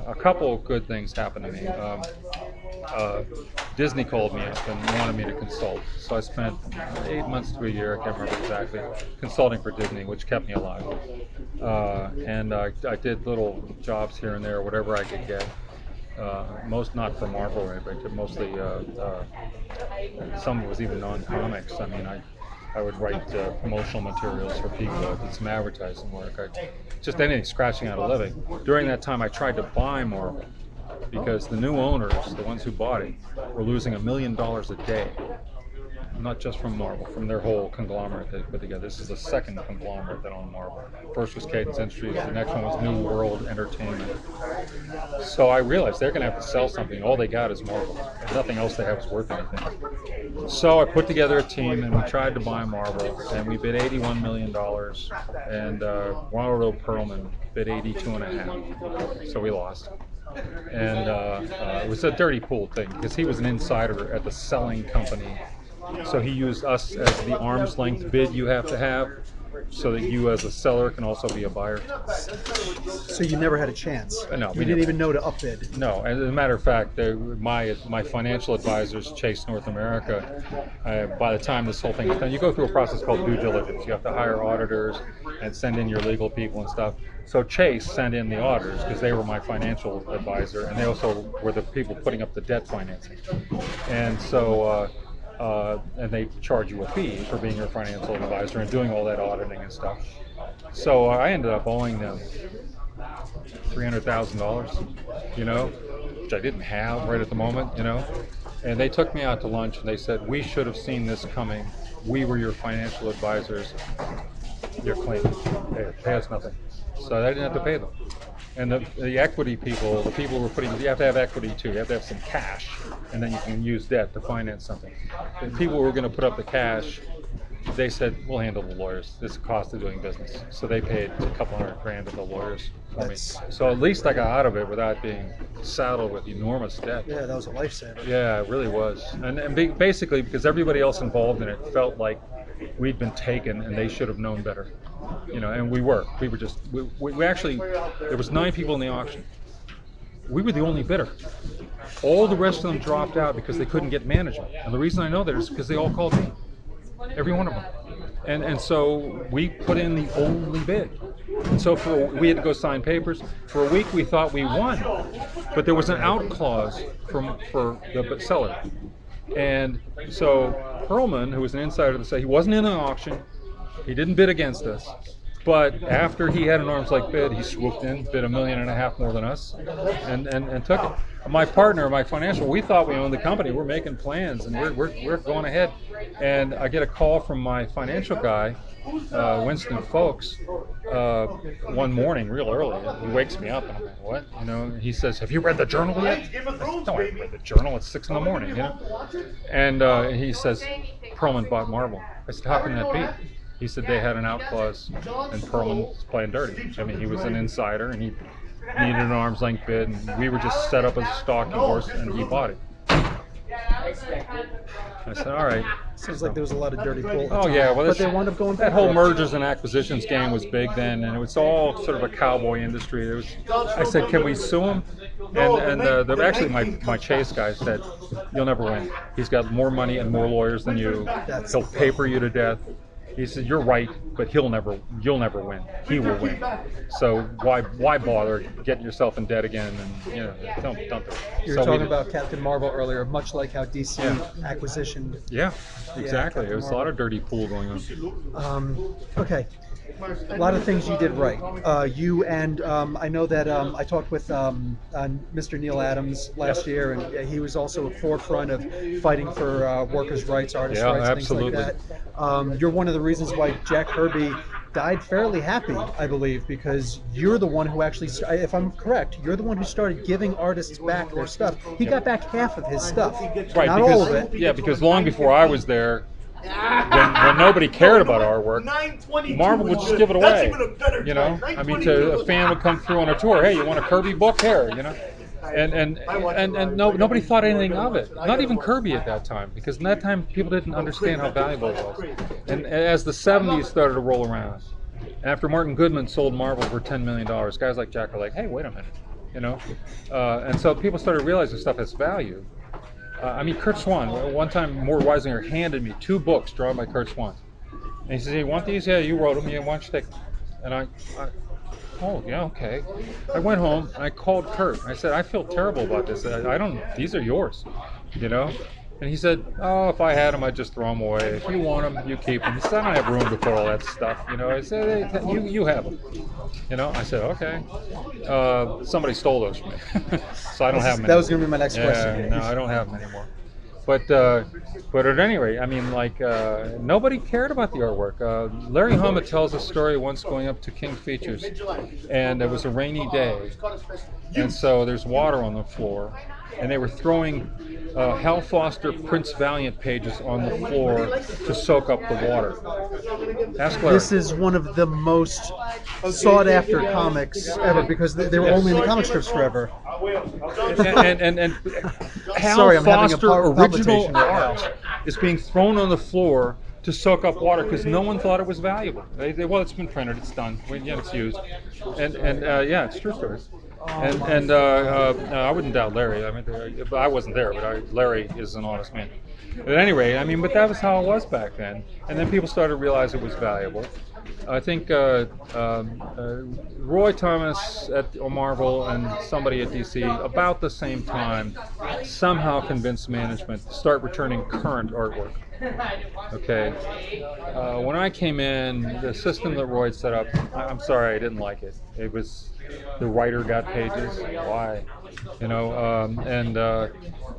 a couple of good things happened to me. Disney called me up and wanted me to consult. So I spent 8 months to a year, I can't remember exactly, consulting for Disney, which kept me alive. And I did little jobs here and there, whatever I could get. Most not for Marvel, right, but mostly some was even non-comics. I mean, I would write promotional materials for people. I did some advertising work. Just anything, scratching out a living. During that time, I tried to buy Marvel because the new owners, the ones who bought it, were losing $1 million a day. Not just from Marvel, from their whole conglomerate they put together. This is the second conglomerate that owned Marvel. First was Cadence Industries, the next one was New World Entertainment. So I realized they're going to have to sell something. All they got is Marvel. And nothing else they have is worth anything. So I put together a team and we tried to buy Marvel, and we bid $81 million, and Ronald Perlman bid 82.5. So we lost. And it was a dirty pool thing because he was an insider at the selling company. So he used us as the arm's length bid you have to have, so that you as a seller can also be a buyer.
So you never had a chance?
No.
You didn't even know to upbid?
No. As a matter of fact, my financial advisors, Chase North America, by the time this whole thing is done, you go through a process called due diligence. You have to hire auditors and send in your legal people and stuff. So Chase sent in the auditors because they were my financial advisor, and they also were the people putting up the debt financing. And so and they charge you a fee for being your financial advisor and doing all that auditing and stuff. So I ended up owing them $300,000, you know, which I didn't have right at the moment, you know. And they took me out to lunch and they said, we should have seen this coming. We were your financial advisors. You're clean. Pay us nothing. So I didn't have to pay them. And the equity people, the people who were putting, you have to have equity too. You have to have some cash, and then you can use debt to finance something. The people who were going to put up the cash, they said, we'll handle the lawyers. This is the cost of doing business. So they paid a couple $100,000 to the lawyers for me. So at least I got out of it without being saddled with enormous debt.
Yeah, that was a lifesaver.
Yeah, it really was. And basically, because everybody else involved in it felt like we'd been taken and they should have known better. You know, and we were just, we actually, there was 9 people in the auction. We were the only bidder. All the rest of them dropped out because they couldn't get management. And the reason I know that is because they all called me. Every one of them. And so we put in the only bid. And so we had to go sign papers. For a week we thought we won. But there was an out clause for the seller. And so Perlman, who was an insider, to say he wasn't in an auction, he didn't bid against us, but after he had an arm's length bid, he swooped in, bid $1.5 million more than us, and took it. My partner, my financial, we thought we owned the company. We're making plans and we're going ahead. And I get a call from my financial guy, Winston Folks, one morning, real early. He wakes me up and I'm like, what? You know, he says, have you read the journal yet? I said, no, I haven't read the journal. It's 6 in the morning, you know? And he says, Perlman bought Marvel. I said, how can that be? He said they had an out clause, and Perlman was playing dirty. I mean, he was an insider, and he needed an arm's length bid, and we were just set up as a stalking horse, and he bought it. I said, all right.
Sounds like there was a lot of dirty pool.
Oh yeah, well,
but they wound up going.
That whole mergers and acquisitions game was big then, and it was all sort of a cowboy industry. It was. I said, can we sue him? And actually, my Chase guy said, you'll never win. He's got more money and more lawyers than you. He'll paper you to death. He said, you're right, but you'll never win. He will win. So why bother getting yourself in debt again? And don't do it.
You were talking about Captain Marvel earlier, much like how DC acquisition.
Yeah, exactly. There was a lot of dirty pool going on.
Okay. A lot of things you did right. You and I know that I talked with Mr. Neil Adams last year, and he was also a forefront of fighting for workers' rights, artists' rights,
absolutely.
things like that. You're one of the reasons why Jack Kirby died fairly happy, I believe, because you're the one who actually, if I'm correct, you're the one who started giving artists back their stuff. He got back half of his stuff,
right?
Not
because,
all of it.
Yeah, because long before I was there, when nobody cared about our work, Marvel would just give it away. I mean, a fan would come through on a tour. Hey, you want a Kirby book? Here, And nobody thought anything of it. Not even Kirby at that time, because in that time people didn't understand how valuable it was. And as the 70s started to roll around, after Martin Goodman sold Marvel for $10 million, guys like Jack are like, hey, wait a minute, and so people started realizing stuff has value. I mean, Kurt Swan, one time Mort Weisinger handed me 2 books drawn by Kurt Swan. And he says, hey, you want these? Yeah, you wrote them. Yeah, why don't you take them? And I oh, yeah, okay. I went home and I called Kurt. I said, I feel terrible about this. These are yours, And he said, oh, if I had them, I'd just throw them away. If you want them, you keep them. He said, I don't have room to put all that stuff. I said, hey, you have them. I said, okay. Somebody stole those from me. So I don't have them anymore.
That was going to be my next question.
No, I don't have them anymore. But at any rate, I mean, nobody cared about the artwork. Larry Hama tells a story once going up to King Features, and it was a rainy day, and so there's water on the floor, and they were throwing Hal Foster Prince Valiant pages on the floor to soak up the water. Ask Larry.
This is one of the most sought-after comics ever, because they were only in the comic strips forever.
And Hal Foster original art is being thrown on the floor to soak up water because no one thought it was valuable. Well, it's been printed, it's done, it's used, and yeah, it's true stories. And I wouldn't doubt Larry. I mean, I wasn't there, but Larry is an honest man. At any rate, I mean, but that was how it was back then. And then people started to realize it was valuable. I think Roy Thomas at Marvel and somebody at DC about the same time somehow convinced management to start returning current artwork. Okay. When I came in, the system that Roy had set up, I'm sorry, I didn't like it. It was the writer got pages. Why?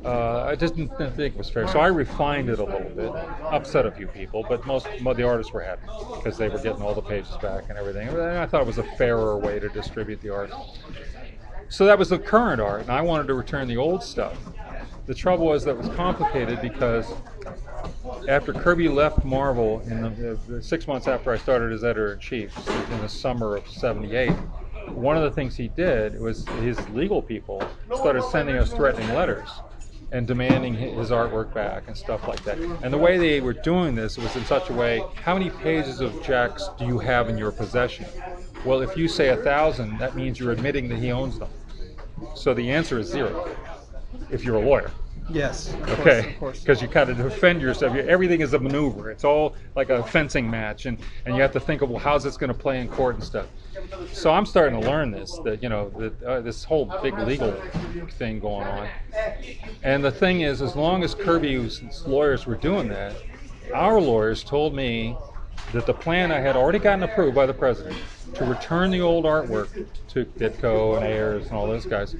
I just didn't think it was fair. So I refined it a little bit, upset a few people, but most of the artists were happy because they were getting all the pages back and everything. And I thought it was a fairer way to distribute the art. So that was the current art, and I wanted to return the old stuff. The trouble was that it was complicated because after Kirby left Marvel, in the 6 months after I started as editor-in-chief, in the summer of '78, one of the things he did was his legal people started sending us threatening letters and demanding his artwork back and stuff like that. And the way they were doing this was in such a way, how many pages of Jack's do you have in your possession? Well, if you say 1,000, that means you're admitting that he owns them. So the answer is 0, if you're a lawyer.
Yes.
Okay. Because you kind of defend yourself. Everything is a maneuver. It's all like a fencing match, and you have to think of, well, how's this going to play in court and stuff. So I'm starting to learn this, this whole big legal thing going on. And the thing is, as long as Kirby's lawyers were doing that, our lawyers told me that the plan I had already gotten approved by the president to return the old artwork to Ditko and Ayers and all those guys,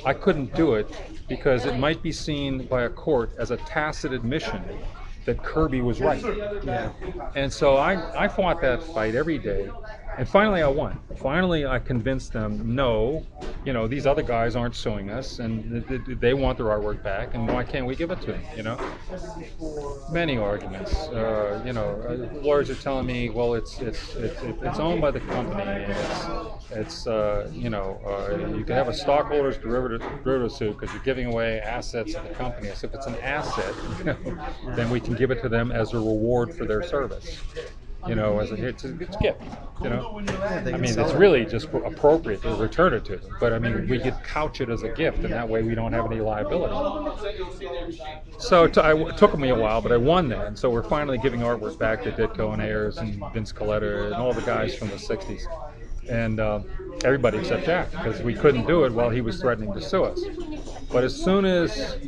I couldn't do it because it might be seen by a court as a tacit admission that Kirby was right.
Yeah.
And so I fought that fight every day. And finally I won. Finally I convinced them, no, these other guys aren't suing us, and they want their artwork back, and why can't we give it to them, Many arguments. Lawyers are telling me, well, it's owned by the company, and you can have a stockholders derivative suit because you're giving away assets of the company. So if it's an asset, then we can give it to them as a reward for their service. It's a gift. I mean, it's really just appropriate to return it to them. But I mean, we could couch it as a gift, and that way we don't have any liability. So it took me a while, but I won that. And so we're finally giving artwork back to Ditko and Ayers and Vince Coletta and all the guys from the '60s, and everybody except Jack, because we couldn't do it while he was threatening to sue us. But as soon as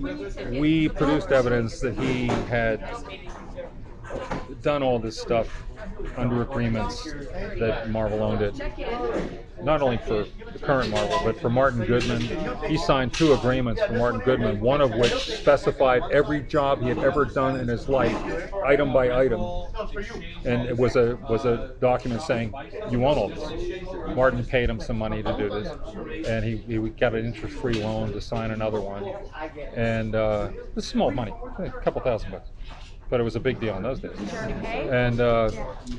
we produced evidence that he had done all this stuff under agreements that Marvel owned it, not only for the current Marvel, but for Martin Goodman. He signed 2 agreements for Martin Goodman, one of which specified every job he had ever done in his life, item by item. And it was a document saying, you own all this. Martin paid him some money to do this, and he got an interest-free loan to sign another one. And it's small money, a couple $1,000. But it was a big deal in those days. And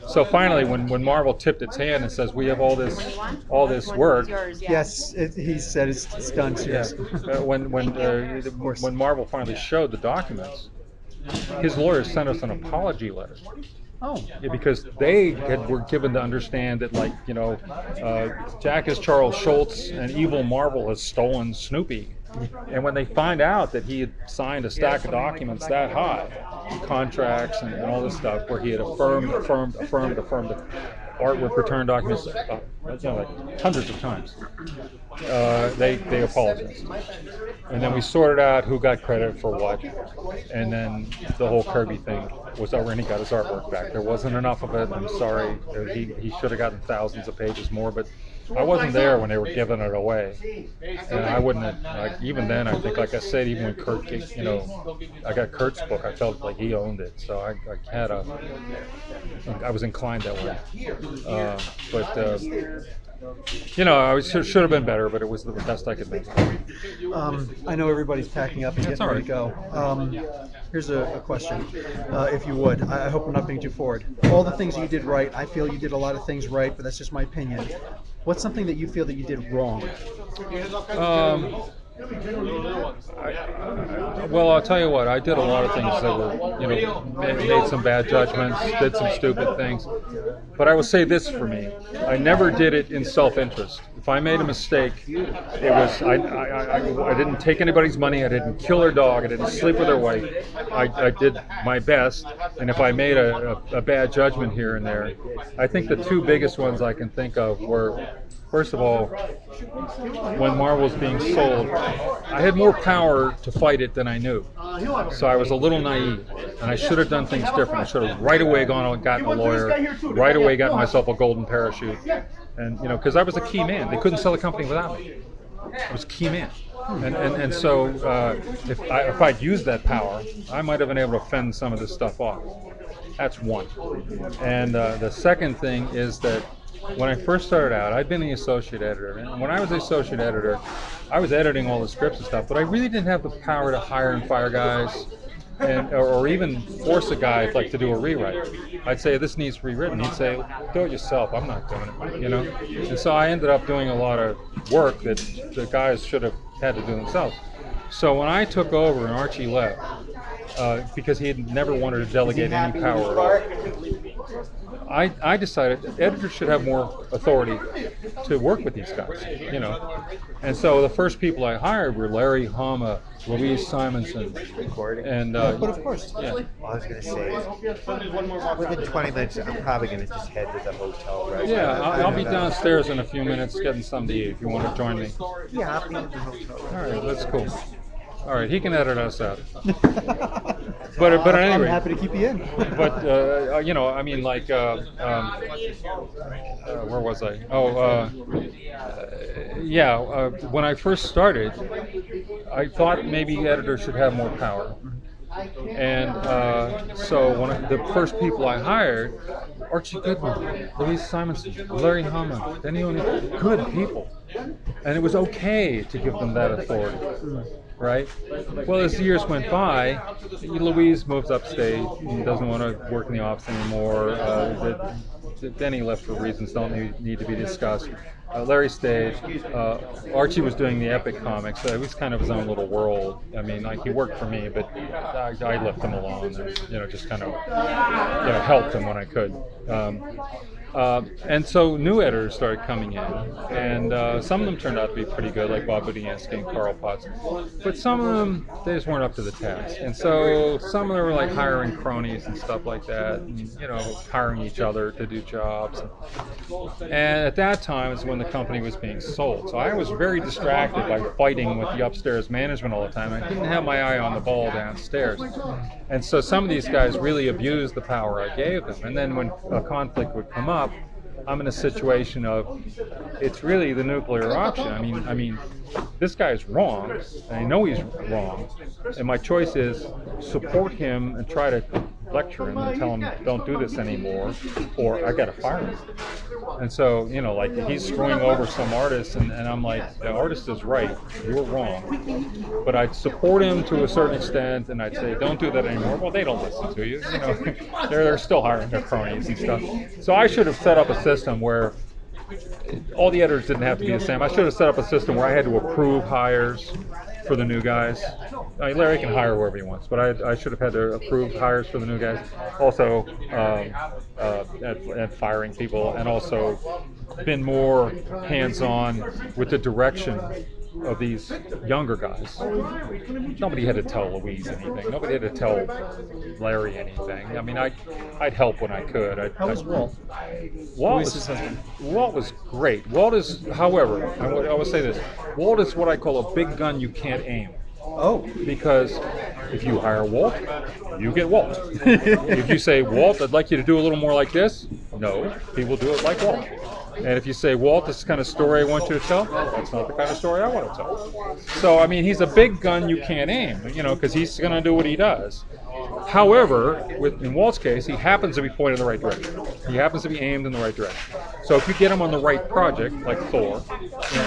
so finally, when Marvel tipped its hand and says, we have all this work.
Yes, he said it's done. Yes.
When Marvel finally showed the documents, his lawyers sent us an apology letter.
Oh.
Yeah, because they were given to understand that, Jack is Charles Schultz and evil Marvel has stolen Snoopy. And when they find out that he had signed a stack of documents that high, contracts and all this stuff, where he had affirmed artwork return documents hundreds of times, they apologized. And then we sorted out who got credit for what, and then the whole Kirby thing was over, and he got his artwork back. There wasn't enough of it. I'm sorry. He should have gotten thousands of pages more, but I wasn't there when they were giving it away, and I wouldn't have, even then, I think, like I said, even when Kurt, I got Kurt's book, I felt like he owned it, so I was inclined that way. I should have been better, but it was the best I could make.
I know everybody's packing up and getting ready to go. Here's a question, if you would. I hope I'm not being too forward. All the things you did right, I feel you did a lot of things right, but that's just my opinion. What's something that you feel that you did wrong?
Well, I'll tell you what, I did a lot of things that were, made some bad judgments, did some stupid things. But I will say this for me, I never did it in self-interest. If I made a mistake, it was, I didn't take anybody's money, I didn't kill their dog, I didn't sleep with their wife. I did my best, and if I made a bad judgment here and there, I think the 2 biggest ones I can think of were, first of all, when Marvel was being sold, I had more power to fight it than I knew. So I was a little naive, and I should have done things different. I should have right away gone and gotten a lawyer, right away gotten myself a golden parachute. And, because I was a key man. They couldn't sell the company without me. I was a key man. And so if I'd used that power, I might have been able to fend some of this stuff off. That's one. And the second thing is that when I first started out, I'd been the associate editor, and when I was the associate editor, I was editing all the scripts and stuff, but I really didn't have the power to hire and fire guys, or even force a guy to do a rewrite. I'd say, this needs rewritten. He'd say, do it yourself, I'm not doing it, And so I ended up doing a lot of work that the guys should have had to do themselves. So when I took over and Archie left, because he had never wanted to delegate any power at all, I decided that editors should have more authority to work with these guys, And so the first people I hired were Larry Hama, Louise Simonson, and
but of course,
Well, I was going to say, within 20 minutes, I'm probably going to just head to the hotel. Right?
Yeah, I'll be downstairs in a few minutes getting something to eat if you want to join me.
Yeah, I'll be in the hotel.
All right, that's cool. All right, he can edit us out. But at any
I'm
rate,
happy to keep you in.
But I mean, where was I? When I first started, I thought maybe editors should have more power. And so the first people I hired Archie Goodwin, Louise Simonson, Larry Hama, Denny O'Neil, good people. And it was okay to give them that authority, right? Well, as the years went by, Louise moves upstate and doesn't want to work in the office anymore. Denny left for reasons don't need to be discussed. Larry stayed. Archie was doing the epic comics, so he was kind of his own little world. I mean, like he worked for me, but I left him alone, and just kind of helped him when I could. And so new editors started coming in, and some of them turned out to be pretty good, like Bob Budiansky and Carl Potts. But some of them, they just weren't up to the task. And so some of them were like hiring cronies and stuff like that, and hiring each other to do jobs. And at that time is when the company was being sold. So I was very distracted by fighting with the upstairs management all the time. I didn't have my eye on the ball downstairs. And so some of these guys really abused the power I gave them. And then when a conflict would come up, I'm in a situation of it's really the nuclear option. I mean, this guy is wrong, and I know he's wrong, and my choice is support him and try to lecture him and tell him don't do this anymore, or I got to fire him. And so, like he's screwing over some artist, and I'm like, the artist is right, you're wrong. But I'd support him to a certain extent, and I'd say, don't do that anymore. Well, they don't listen to you. They're still hiring their cronies and stuff. So I should have set up a system where all the editors didn't have to be the same. I should have set up a system where I had to approve hires for the new guys. Larry can hire wherever he wants, but I should have had to approve hires for the new guys. Also, at firing people, and also been more hands-on with the direction of these younger guys. Nobody had to tell Louise anything. Nobody had to tell Larry anything. I mean, I'd help when I could.
How was Walt?
Walt was great. Walt is, however, I will say this, Walt is what I call a big gun you can't aim.
Oh.
Because if you hire Walt, you get Walt. If you say, Walt, I'd like you to do a little more like this, no, he will do it like Walt. And if you say, Walt, this is the kind of story I want you to tell, that's not the kind of story I want to tell. So, I mean, he's a big gun you can't aim, because he's going to do what he does. However, in Walt's case, he happens to be pointed in the right direction. He happens to be aimed in the right direction. So if you get him on the right project, like Thor,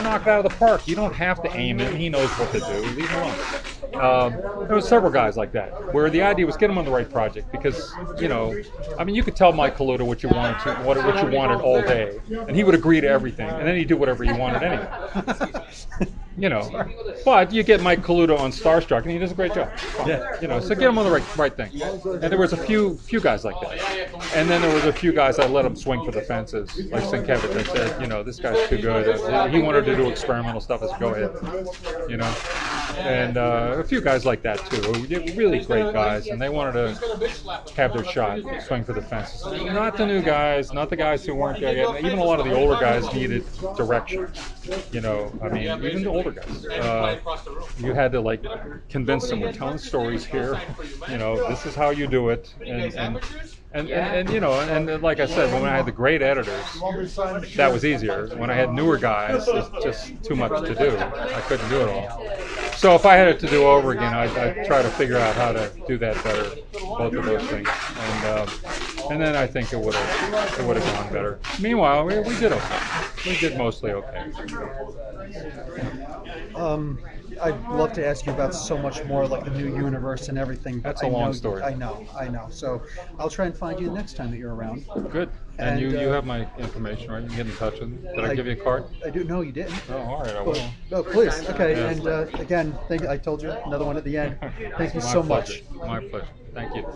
knock it out of the park. You don't have to aim him. He knows what to do. Leave him alone. There was several guys like that, where the idea was get him on the right project because, you could tell Mike Kaluta what you wanted all day, and he would agree to everything, and then he'd do whatever you wanted anyway. But you get Mike Kaluta on Starstruck, and he does a great job. Yeah. So get him on the right thing. And there was a few guys like that, and then there was a few guys that let him swing for the fences, like Sienkiewicz. That said, this guy's too good. He wanted to do experimental stuff. I said, go ahead. And a few guys like that too. Really great guys, and they wanted to have their shot, swing for the fences. Not the new guys, not the guys who weren't there yet. Even a lot of the older guys needed direction. Even the older guys. You had to convince them we're telling stories here. This is how you do it, and like I said, when I had the great editors, that was easier. When I had newer guys, it's just too much to do. I couldn't do it all. So if I had it to do over again, I'd try to figure out how to do that better, both of those things, and then I think it would have gone better. Meanwhile, we did okay. We did mostly okay.
I'd love to ask you about so much more, like the new universe and everything.
That's a long story.
I know. So I'll try and find you the next time that you're around.
Good. And you have my information, right? You can get in touch with me. Did I give you a card?
I do. No, you didn't.
Oh, all right. I will.
Oh, please. Okay.
Yeah.
And again, I told you, another one at the end. Thank you so much.
My pleasure. Thank you.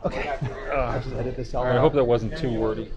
Okay.
I'll just edit this out. I hope that wasn't too wordy.